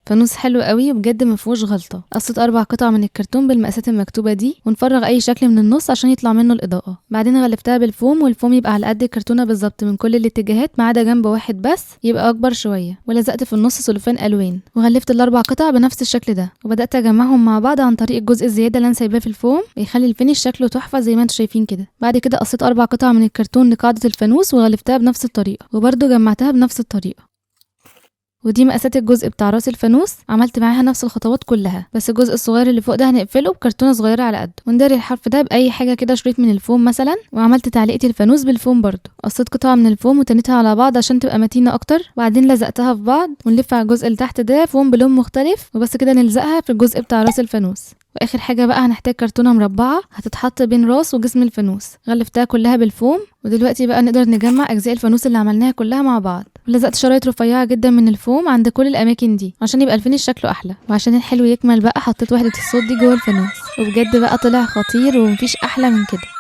فانوس حلو قوي وبجد ما فيهوش غلطه. قصيت 4 قطع من الكرتون بالمقاسات المكتوبه دي، ونفرغ اي شكل من النص عشان يطلع منه الاضاءه. بعدين غلفتها بالفوم، والفوم يبقى على قد الكرتونه بالظبط من كل الاتجاهات ما عدا جنب واحد بس يبقى اكبر شويه، ولزقت في النص سلوفان الوان، وغلفت ال4 قطع بنفس الشكل ده، وبدات اجمعهم مع بعض عن طريق الجزء الزياده اللي انا سايباه في الفوم، بيخلي الفينش شكله تحفه زي ما انتم شايفين كده. بعد كده قصيت 4 قطع من الكرتون لقاعده الفانوس وغلفتها بنفس الطريقه، وبرده جمعتها بنفس الطريقه. ودي مقاسات الجزء بتاع راس الفانوس، عملت معاها نفس الخطوات كلها، بس الجزء الصغير اللي فوق ده هنقفله بكرتونه صغيره على قده، ونداري الحرف ده باي حاجه كده، شريط من الفوم مثلا. وعملت تعليقه الفانوس بالفوم برضو، قصيت قطعه من الفوم وتنيتها على بعض عشان تبقى متينه اكتر، وبعدين لزقتها في بعض، ونلف على الجزء اللي تحت ده فوم بلون مختلف، وبس كده نلزقها في الجزء بتاع راس الفانوس. واخر حاجه بقى هنحتاج كرتونه مربعه هتتحط بين راس وجسم الفانوس، غلفتها كلها بالفوم. ودلوقتي بقى نقدر نجمع اجزاء الفانوس اللي عملناها كلها مع بعض. لزقت شرايط رفيعه جدا من الفوم عند كل الاماكن دي عشان يبقى الفينش شكله احلى، وعشان الحلو يكمل بقى حطيت وحده الصوت دي جوه الفانوس، وبجد بقى طلع خطير ومفيش احلى من كده.